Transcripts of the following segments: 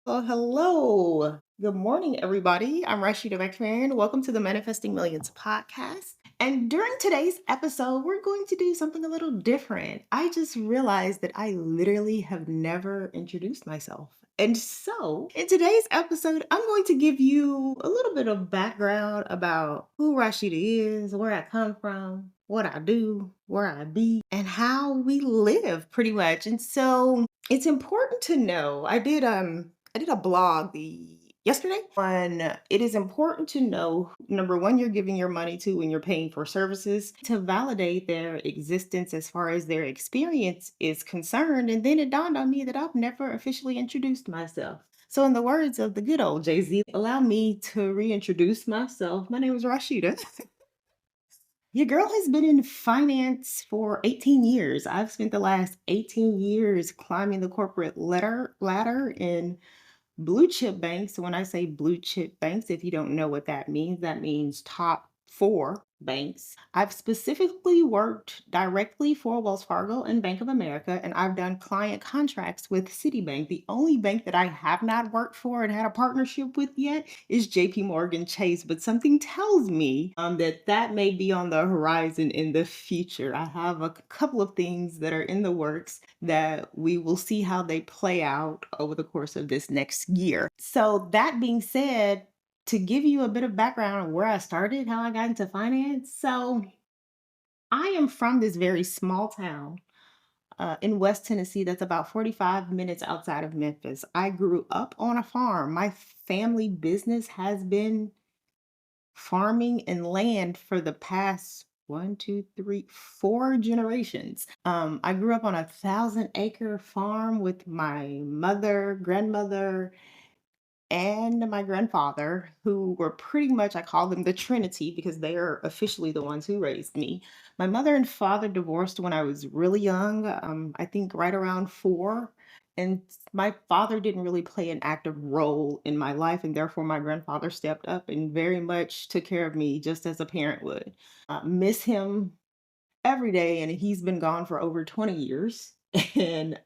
Well, hello. Good morning, everybody. I'm Rashida McMahon. Welcome to the Manifesting Millions podcast. And during today's episode, we're going to do something a little different. I just realized that I literally have never introduced myself. And so, in today's episode, I'm going to give you a little bit of background about who Rashida is, where I come from, what I do, where I be, and how we live pretty much. And so, it's important to know. I did a blog the yesterday on it is important to know number one you're giving your money to when you're paying for services to validate their existence as far as their experience is concerned. And then it dawned on me that I've never officially introduced myself. So, in the words of the good old Jay Z, allow me to reintroduce myself. My name is Rashida. Your girl has been in finance for 18 years. I've spent the last 18 years climbing the corporate ladder in blue chip banks. When I say blue chip banks, if you don't know what that means top four banks. I've specifically worked directly for Wells Fargo and Bank of America, and I've done client contracts with Citibank. The only bank that I have not worked for and had a partnership with yet is JP Morgan Chase, but something tells me that that may be on the horizon in the future. I have a couple of things that are in the works that we will see how they play out over the course of this next year. So, that being said, to give you a bit of background on where I started, how I got into finance. So, I am from this very small town in West Tennessee that's about 45 minutes outside of Memphis. I grew up on a farm. My family business has been farming and land for the past one, two, three, four generations. I grew up on a 1,000-acre farm with my mother, grandmother, and my grandfather, who were pretty much, I call them the Trinity because they are officially the ones who raised me. My mother and father divorced when I was really young, I think right around four. And my father didn't really play an active role in my life, and therefore my grandfather stepped up and very much took care of me just as a parent would. Miss him every day, and he's been gone for over 20 years. And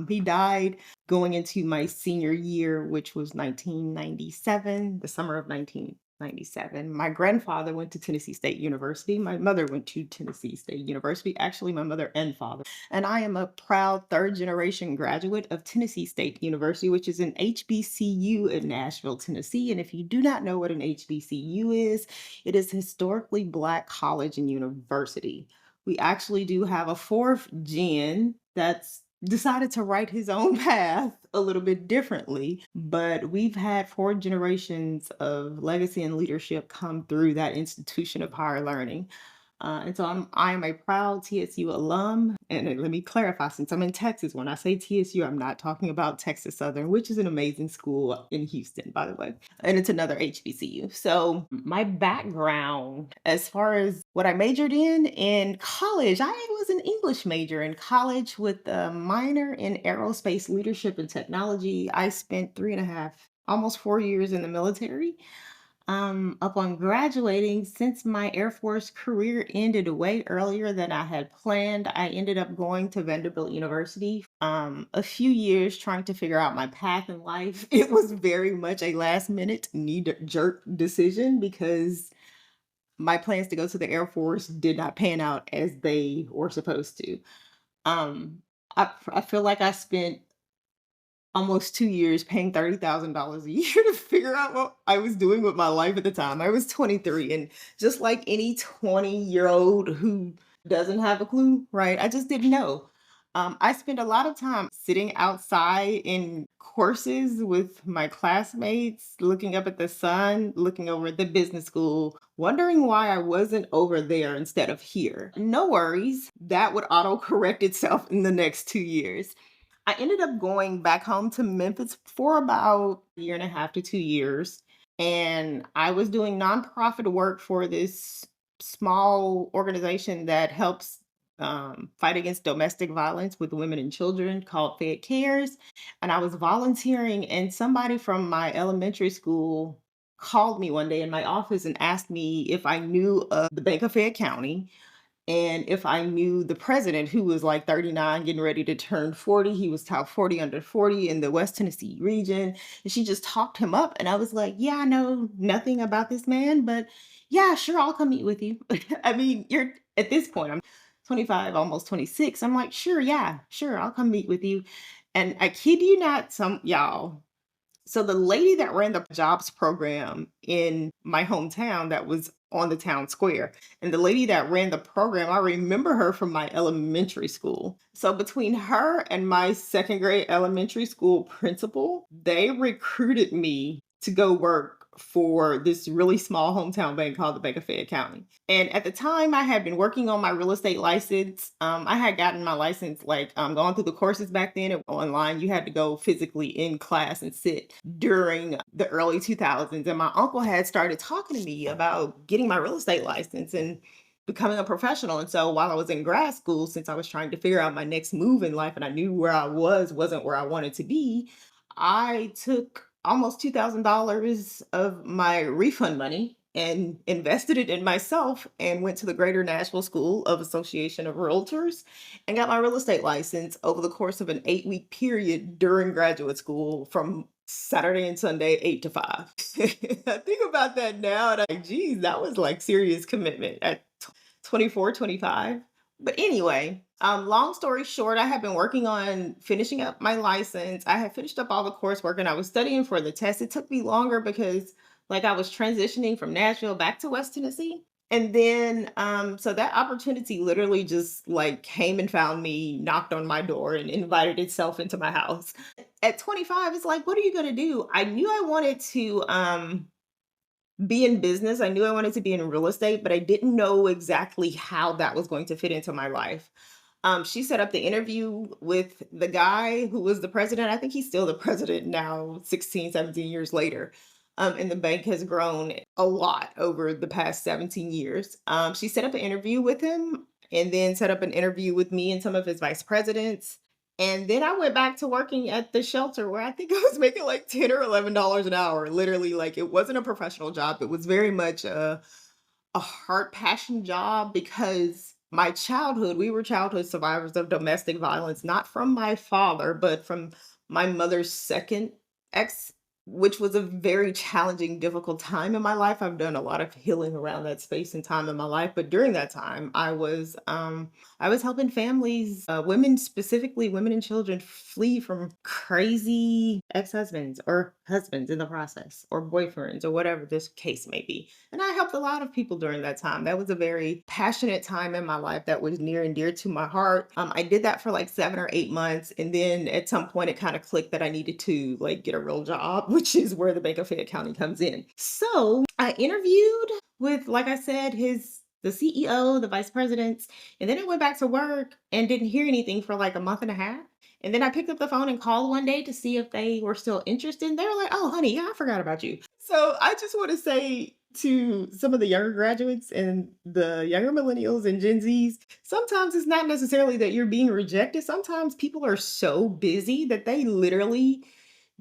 he died going into my senior year, which was 1997, the summer of 1997. My grandfather went to Tennessee State University. My mother went to Tennessee State University, actually, my mother and father. And I am a proud third generation graduate of Tennessee State University, which is an HBCU in Nashville, Tennessee. And if you do not know what an HBCU is, it is historically Black college and university. We actually do have a fourth gen that's decided to write his own path a little bit differently, but we've had four generations of legacy and leadership come through that institution of higher learning. And so I am a proud TSU alum. And let me clarify, since I'm in Texas, when I say TSU, I'm not talking about Texas Southern, which is an amazing school in Houston, by the way. And it's another HBCU. So my background, as far as what I majored in college, I was an English major in college with a minor in aerospace leadership and technology. I spent 3.5, almost 4 years in the military. Upon graduating, since my Air Force career ended way earlier than I had planned, I ended up going to Vanderbilt University. A few years trying to figure out my path in life. It was very much a last minute knee jerk decision because my plans to go to the Air Force did not pan out as they were supposed to. Um, I feel like I spent almost 2 years paying $30,000 a year to figure out what I was doing with my life at the time. I was 23, and just like any 20-year-old who doesn't have a clue, right? I just didn't know. I spent a lot of time sitting outside in courses with my classmates, looking up at the sun, looking over at the business school, wondering why I wasn't over there instead of here. No worries, that would auto correct itself in the next 2 years. I ended up going back home to Memphis for about a year and a half to 2 years. And I was doing nonprofit work for this small organization that helps fight against domestic violence with women and children called Fed Cares. And I was volunteering, and somebody from my elementary school called me one day in my office and asked me if I knew of the Bank of Fayette County And if I knew the president, who was like 39, getting ready to turn 40, he was top 40 under 40 in the West Tennessee region. And she just talked him up. And I was like, yeah, I know nothing about this man, but yeah, sure, I'll come meet with you. I mean, you're at this point, I'm 25, almost 26. I'm like, sure, yeah, sure, I'll come meet with you. And I kid you not, some y'all, so the lady that ran the jobs program in my hometown that was on the town square, and the lady that ran the program, I remember her from my elementary school. So between her and my second grade elementary school principal, they recruited me to go work for this really small hometown bank called the Bank of Fayette County. And at the time, I had been working on my real estate license. I had gotten my license, like going through the courses back then online. You had to go physically in class and sit during the early 2000s. And my uncle had started talking to me about getting my real estate license and becoming a professional. And so while I was in grad school, since I was trying to figure out my next move in life and I knew where I wasn't where I wanted to be, I took almost $2,000 of my refund money and invested it in myself and went to the Greater Nashville School of Association of Realtors and got my real estate license over the course of an 8-week period during graduate school from Saturday and Sunday, 8 to 5. I think about that now and I'm like, geez, that was like serious commitment at 24, 25. But anyway, long story short, I have been working on finishing up my license. I had finished up all the coursework and I was studying for the test. It took me longer because like I was transitioning from Nashville back to West Tennessee. And then so that opportunity literally just like came and found me, knocked on my door and invited itself into my house. At 25, it's like, what are you gonna do? I knew I wanted to be in business. I knew I wanted to be in real estate, but I didn't know exactly how that was going to fit into my life. She set up the interview with the guy who was the president. I think he's still the president now, 16, 17 years later. And the bank has grown a lot over the past 17 years. She set up an interview with him and then set up an interview with me and some of his vice presidents. And then I went back to working at the shelter where I think I was making like 10 or $11 an hour. Literally, like it wasn't a professional job. It was very much a heart passion job because my childhood, we were childhood survivors of domestic violence, not from my father, but from my mother's second ex, which was a very challenging, difficult time in my life. I've done a lot of healing around that space and time in my life, but during that time, I was helping families, women specifically, women and children flee from crazy ex-husbands or husbands in the process, or boyfriends, or whatever this case may be. And I helped a lot of people during that time. That was a very passionate time in my life that was near and dear to my heart. I did that for like 7 or 8 months. And then at some point, it kind of clicked that I needed to like get a real job, which is where the Bank of Fayette County comes in. So I interviewed with, like I said, the CEO, the vice presidents, and then I went back to work and didn't hear anything for like a month and a half. And then I picked up the phone and called one day to see if they were still interested. And they were like, oh, honey, yeah, I forgot about you. So I just want to say to some of the younger graduates and the younger millennials and Gen Zs, sometimes it's not necessarily that you're being rejected. Sometimes people are so busy that they literally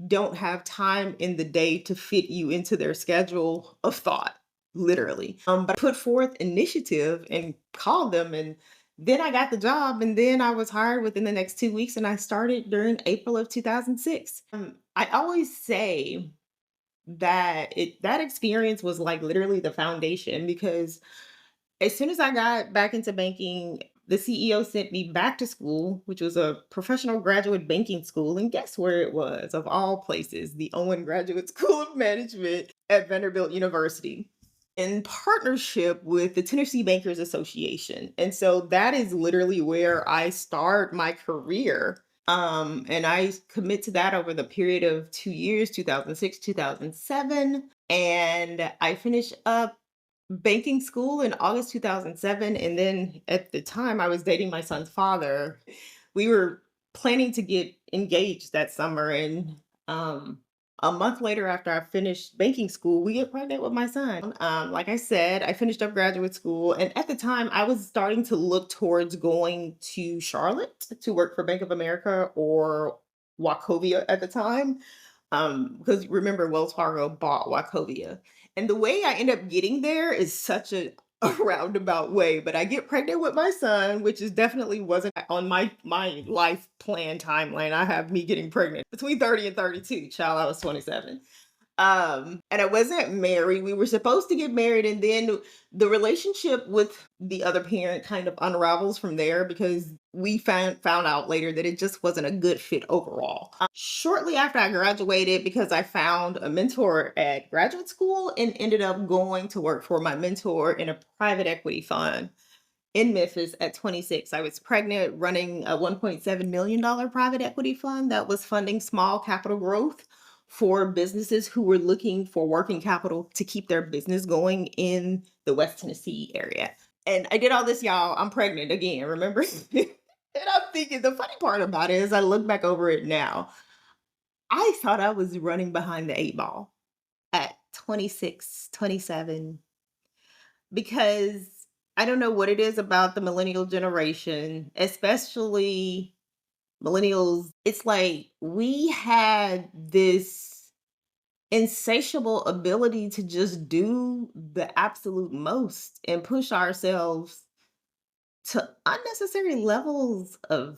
don't have time in the day to fit you into their schedule of thought, literally. But I put forth initiative and called them, and then I got the job, and then I was hired within the next 2 weeks, and I started during April of 2006. I always say that that experience was like literally the foundation because as soon as I got back into banking, the CEO sent me back to school, which was a professional graduate banking school. And guess where it was, of all places? The Owen Graduate School of Management at Vanderbilt University in partnership with the Tennessee Bankers Association. And so that is literally where I start my career. And I commit to that over the period of 2 years, 2006, 2007. And I finished up banking school in August 2007. And then at the time, I was dating my son's father. We were planning to get engaged that summer. And a month later, after I finished banking school, we get pregnant with my son. Like I said, I finished up graduate school. And at the time, I was starting to look towards going to Charlotte to work for Bank of America or Wachovia at the time. Because remember, Wells Fargo bought Wachovia. And the way I end up getting there is such a a roundabout way, but I get pregnant with my son, which is definitely wasn't on my life plan timeline. I have me getting pregnant between 30 and 32. Child, I was 27. And I wasn't married. We were supposed to get married, and then the relationship with the other parent kind of unravels from there because we found out later that it just wasn't a good fit overall. Shortly after I graduated, because I found a mentor at graduate school and ended up going to work for my mentor in a private equity fund in Memphis at 26. I was pregnant running a $1.7 million private equity fund that was funding small capital growth for businesses who were looking for working capital to keep their business going in the West Tennessee area. And I did all this, y'all. I'm pregnant again, remember? And I'm thinking the funny part about it is I look back over it now. I thought I was running behind the eight ball at 26, 27 because I don't know what it is about the millennial generation, especially millennials. It's like we had this insatiable ability to just do the absolute most and push ourselves to unnecessary levels of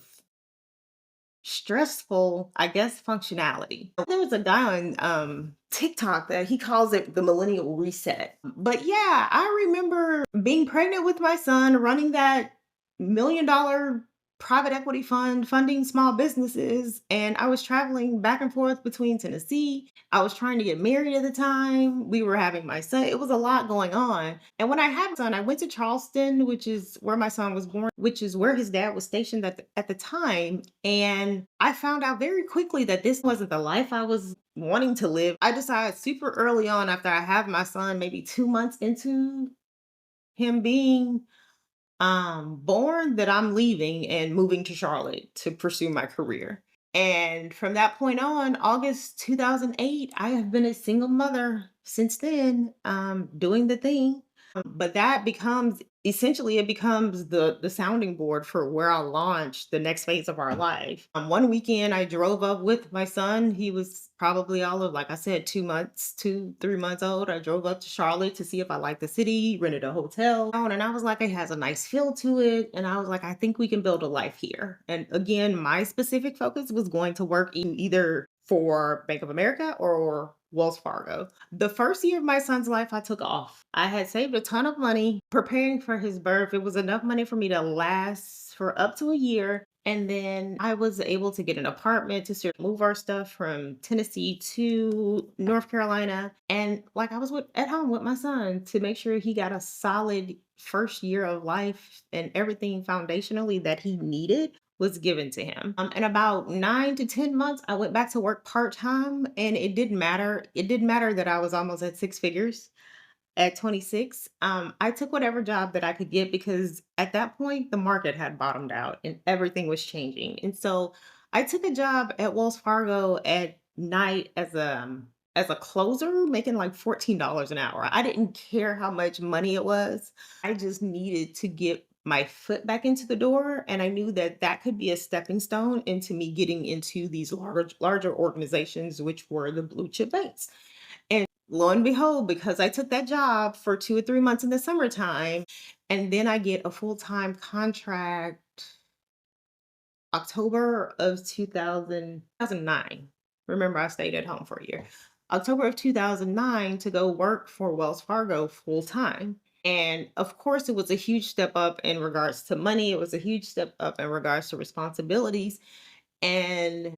stressful, I guess, functionality. There was a guy on TikTok that he calls it the millennial reset. But yeah, I remember being pregnant with my son, running that $1 million private equity fund, funding small businesses. And I was traveling back and forth between Tennessee. I was trying to get married at the time. We were having my son. It was a lot going on. And when I had my son, I went to Charleston, which is where my son was born, which is where his dad was stationed at the time. And I found out very quickly that this wasn't the life I was wanting to live. I decided super early on after I have my son, maybe 2 months into him being born, that I'm leaving and moving to Charlotte to pursue my career. And from that point on, August 2008, I have been a single mother since then, doing the thing. But that becomes essentially it becomes the sounding board for where I'll launch the next phase of our life. One weekend I drove up with my son. He was probably all of, like I said, 2 months, 3 months old. I drove up to Charlotte to see if I liked the city, rented a hotel, and I was like, it has a nice feel to it. And I was like, I think we can build a life here. And again, my specific focus was going to work either for Bank of America or Wells Fargo. The first year of my son's life, I took off. I had saved a ton of money preparing for his birth. It was enough money for me to last for up to a year. And then I was able to get an apartment to sort of move our stuff from Tennessee to North Carolina. And like I was at home with my son to make sure he got a solid first year of life and everything foundationally that he needed was given to him. In about 9 to 10 months, I went back to work part time, and it didn't matter. It didn't matter that I was almost at six figures at 26. I took whatever job that I could get because at that point the market had bottomed out and everything was changing. And so I took a job at Wells Fargo at night as a closer, making like $14 an hour. I didn't care how much money it was. I just needed to get my foot back into the door, and I knew that that could be a stepping stone into me getting into these larger organizations, which were the blue chip banks. And lo and behold, because I took that job for 2 or 3 months in the summertime, and then I get a full-time contract October of 2009. Remember, I stayed at home for a year. October of 2009 to go work for Wells Fargo full time. And of course, it was a huge step up in regards to money. It was a huge step up in regards to responsibilities. And,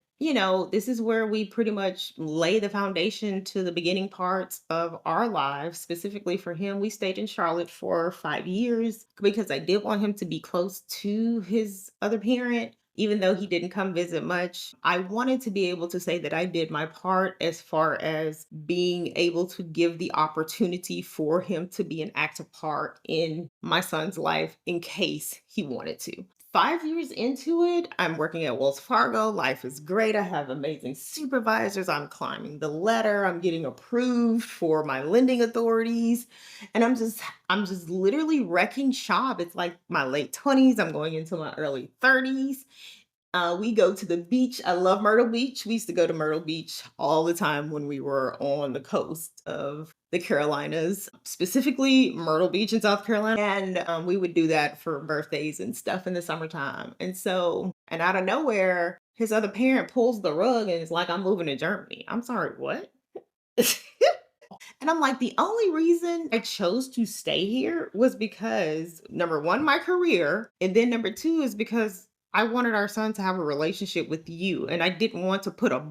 this is where we pretty much lay the foundation to the beginning parts of our lives. Specifically for him, we stayed in Charlotte for 5 years because I did want him to be close to his other parent. Even though he didn't come visit much, I wanted to be able to say that I did my part as far as being able to give the opportunity for him to be an active part in my son's life in case he wanted to. 5 years into it, I'm working at Wells Fargo. Life is great. I have amazing supervisors. I'm climbing the ladder. I'm getting approved for my lending authorities. And I'm just literally wrecking shop. It's like my late 20s. I'm going into my early 30s. We go to the beach. I love Myrtle Beach. We used to go to Myrtle Beach all the time when we were on the coast of the Carolinas, specifically Myrtle Beach in South Carolina. And we would do that for birthdays and stuff in the summertime. And out of nowhere, his other parent pulls the rug and is like, I'm moving to Germany. I'm sorry, what? And I'm like, the only reason I chose to stay here was because number one, my career. And then number two is because I wanted our son to have a relationship with you. And I didn't want to put a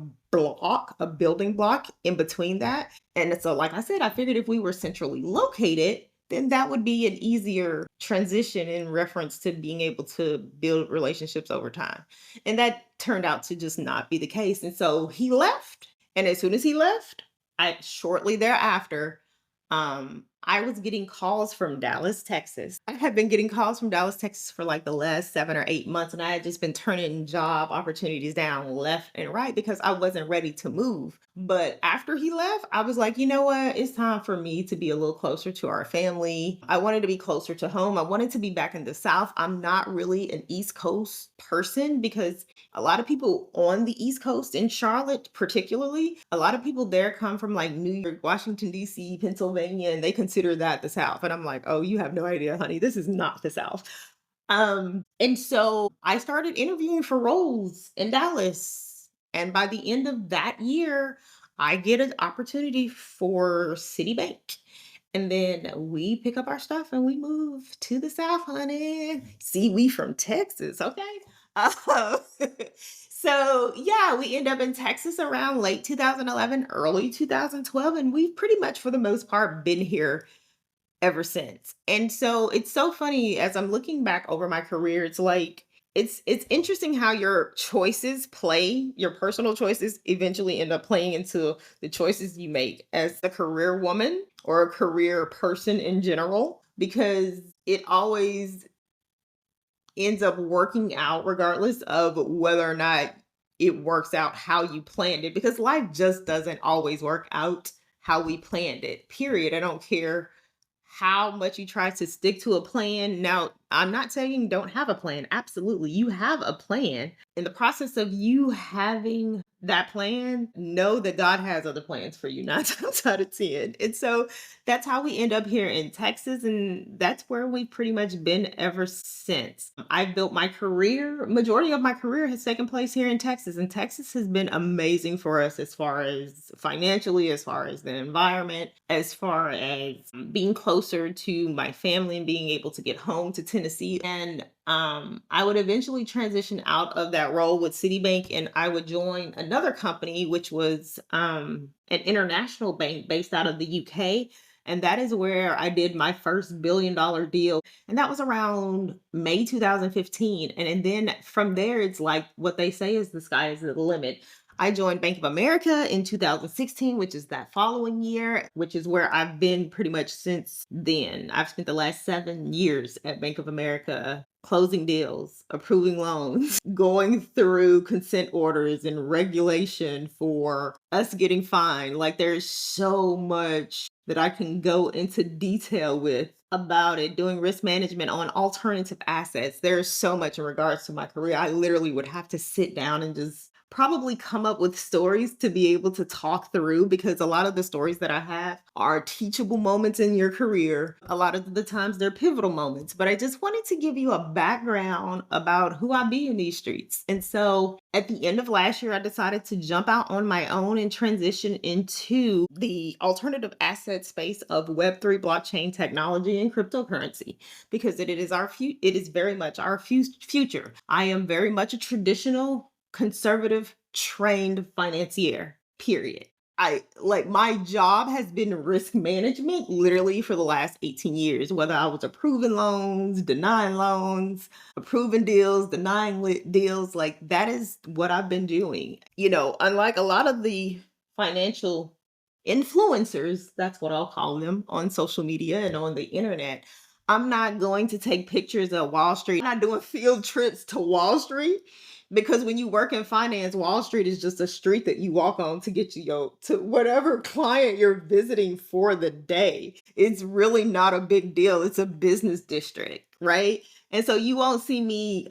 building block in between that. And so, like I said, I figured if we were centrally located, then that would be an easier transition in reference to being able to build relationships over time. And that turned out to just not be the case. And so he left. And as soon as he left, I shortly thereafter, I was getting calls from Dallas, Texas. I had been getting calls from Dallas, Texas for like the last 7 or 8 months, and I had just been turning job opportunities down left and right because I wasn't ready to move. But after he left, I was like, you know what? It's time for me to be a little closer to our family. I wanted to be closer to home. I wanted to be back in the South. I'm not really an East Coast person because a lot of people on the East Coast in Charlotte, particularly, a lot of people there come from like New York, Washington, D.C., Pennsylvania, and they consider that the South. And I'm like, oh, you have no idea, honey. This is not the South. And so I started interviewing for roles in Dallas. And by the end of that year, I get an opportunity for Citibank. And then we pick up our stuff and we move to the South, honey. See, we from Texas, okay? Uh, so yeah, we end up in Texas around late 2011, early 2012, and we've pretty much for the most part been here ever since. And so it's so funny as I'm looking back over my career, it's like it's interesting how your personal choices eventually end up playing into the choices you make as a career woman or a career person in general, because it always ends up working out regardless of whether or not it works out how you planned it, because life just doesn't always work out how we planned it. Period. I don't care how much you try to stick to a plan. Now, I'm not saying you don't have a plan. Absolutely. You have a plan. In the process of you having that plan, know that God has other plans for you, 9 times out of 10. And so that's how we end up here in Texas. And that's where we've pretty much been ever since. I've built my career, majority of my career has taken place here in Texas. And Texas has been amazing for us as far as financially, as far as the environment, as far as being closer to my family and being able to get home to Tennessee. And I would eventually transition out of that role with Citibank and I would join another company, which was an international bank based out of the UK. And that is where I did my first $1 billion deal. And that was around May 2015. And then from there, it's like what they say is the sky is the limit. I joined Bank of America in 2016, which is that following year, which is where I've been pretty much since then. I've spent the last 7 years at Bank of America closing deals, approving loans, going through consent orders and regulation for us getting fined. Like there's so much that I can go into detail with about it, doing risk management on alternative assets. There's so much in regards to my career. I literally would have to sit down and just probably come up with stories to be able to talk through, because a lot of the stories that I have are teachable moments in your career. A lot of the times they're pivotal moments, but I just wanted to give you a background about who I be in these streets. And so at the end of last year, I decided to jump out on my own and transition into the alternative asset space of Web3 blockchain technology and cryptocurrency, because it is very much our future. I am very much a traditional conservative trained financier, period. I like my job has been risk management literally for the last 18 years, whether I was approving loans, denying loans, approving deals, denying deals, like that is what I've been doing. Unlike a lot of the financial influencers, that's what I'll call them, on social media and on the internet, I'm not going to take pictures of Wall Street. I'm not doing field trips to Wall Street, because when you work in finance, Wall Street is just a street that you walk on to get you to whatever client you're visiting for the day. It's really not a big deal. It's a business district, right? And so you won't see me,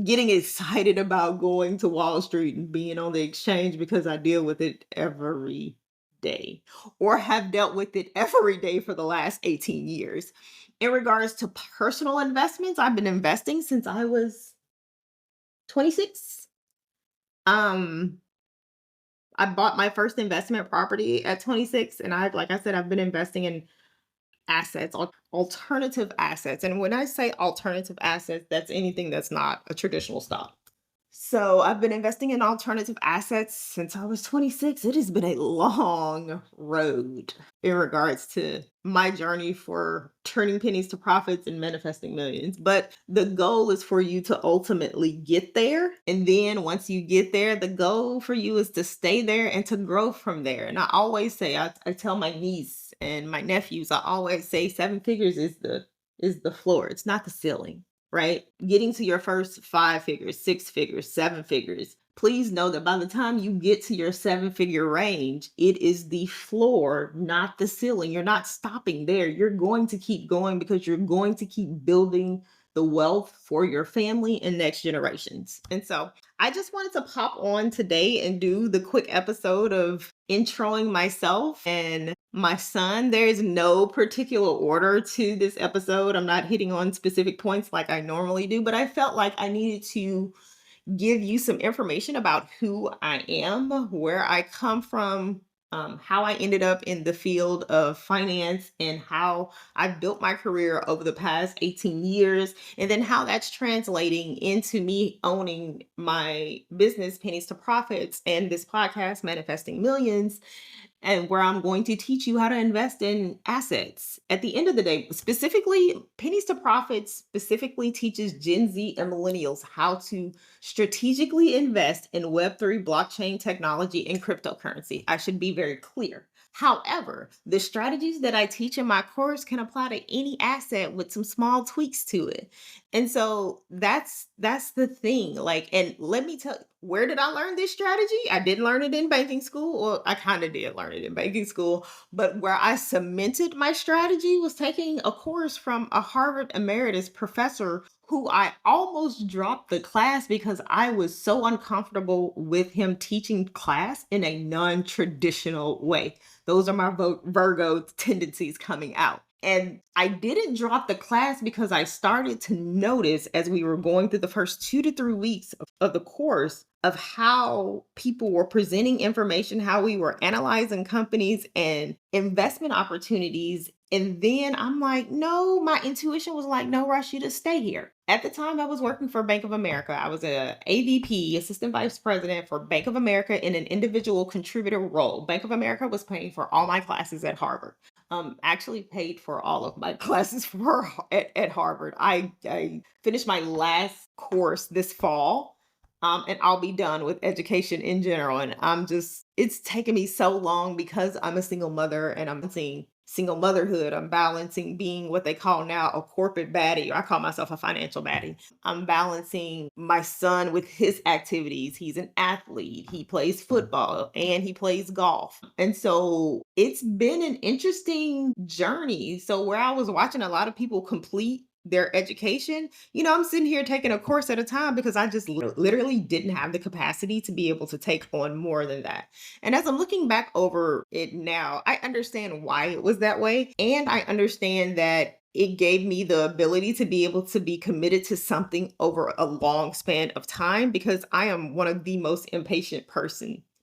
getting excited about going to Wall Street and being on the exchange because I deal with it every day or have dealt with it every day for the last 18 years. In regards to personal investments, I've been investing since I was 26. Um, I bought my first investment property at 26, and like I said, I've been investing in assets, alternative assets. And when I say alternative assets, that's anything that's not a traditional stock. So I've been investing in alternative assets since I was 26. It has been a long road in regards to my journey for turning pennies to profits and manifesting millions. But the goal is for you to ultimately get there. And then once you get there, the goal for you is to stay there and to grow from there. And I always say, I tell my niece and my nephews, I always say 7 figures is the floor. It's not the ceiling, right? Getting to your first 5 figures, 6 figures, 7 figures. Please know that by the time you get to your 7 figure range, it is the floor, not the ceiling. You're not stopping there. You're going to keep going because you're going to keep building the wealth for your family and next generations. And so I just wanted to pop on today and do the quick episode of introing myself and my son. There's no particular order to this episode. I'm not hitting on specific points like I normally do, but I felt like I needed to give you some information about who I am, where I come from, how I ended up in the field of finance, and how I've built my career over the past 18 years, and then how that's translating into me owning my business, Pennies to Profits, and this podcast, Manifesting Millions, and where I'm going to teach you how to invest in assets. At the end of the day, specifically, Pennies to Profits specifically teaches Gen Z and millennials how to strategically invest in Web3, blockchain technology, and cryptocurrency. I should be very clear. However, the strategies that I teach in my course can apply to any asset with some small tweaks to it. And so that's the thing. Like, and let me tell you, where did I learn this strategy? I didn't learn it in banking school, or I kind of did learn it in banking school, but where I cemented my strategy was taking a course from a Harvard emeritus professor who I almost dropped the class because I was so uncomfortable with him teaching class in a non-traditional way. Those are my Virgo tendencies coming out. And I didn't drop the class because I started to notice as we were going through the first 2 to 3 weeks of the course of how people were presenting information, how we were analyzing companies and investment opportunities. And then I'm like, no, my intuition was like, no, Rashida, stay here. At the time, I was working for Bank of America. I was a AVP, Assistant Vice President for Bank of America in an individual contributor role. Bank of America was paying for all my classes at Harvard. Actually paid for all of my classes at Harvard. I finished my last course this fall, and I'll be done with education in general. And it's taken me so long because I'm a single mother and I'm seeing single motherhood. I'm balancing being what they call now a corporate baddie. I call myself a financial baddie. I'm balancing my son with his activities. He's an athlete. He plays football and he plays golf. And so it's been an interesting journey. So where I was watching a lot of people complete their education, I'm sitting here taking a course at a time because I just literally didn't have the capacity to be able to take on more than that. And as I'm looking back over it now, I understand why it was that way. And I understand that it gave me the ability to be able to be committed to something over a long span of time because I am one of the most impatient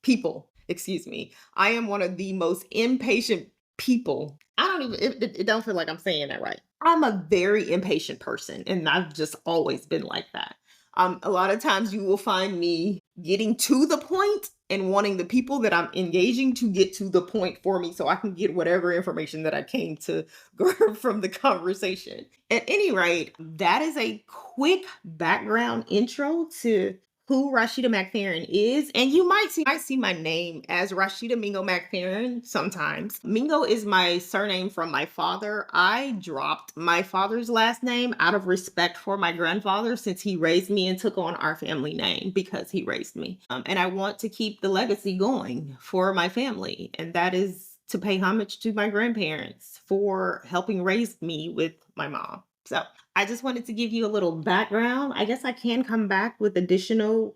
people, excuse me. I am one of the most impatient people. I don't even, it don't feel like I'm saying that right. I'm a very impatient person and I've just always been like that. A lot of times you will find me getting to the point and wanting the people that I'm engaging to get to the point for me so I can get whatever information that I came to grab from the conversation. At any rate, that is a quick background intro to who Rashida McFerrin is. And you might see my name as Rashida Mingo McFerrin sometimes. Mingo is my surname from my father. I dropped my father's last name out of respect for my grandfather since he raised me and took on our family name because he raised me. And I want to keep the legacy going for my family. And that is to pay homage to my grandparents for helping raise me with my mom. So I just wanted to give you a little background. I guess I can come back with additional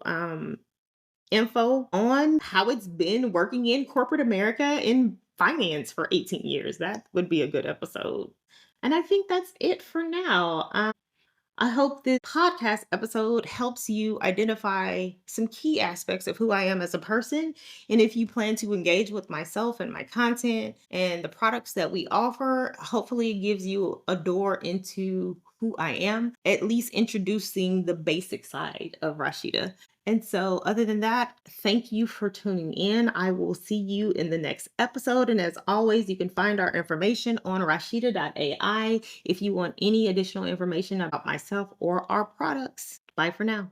info on how it's been working in corporate America in finance for 18 years. That would be a good episode. And I think that's it for now. I hope this podcast episode helps you identify some key aspects of who I am as a person. And if you plan to engage with myself and my content and the products that we offer, hopefully it gives you a door into who I am, at least introducing the basic side of Rashida. And so, other than that, thank you for tuning in. I will see you in the next episode. And as always, you can find our information on rashida.ai if you want any additional information about myself or our products. Bye for now.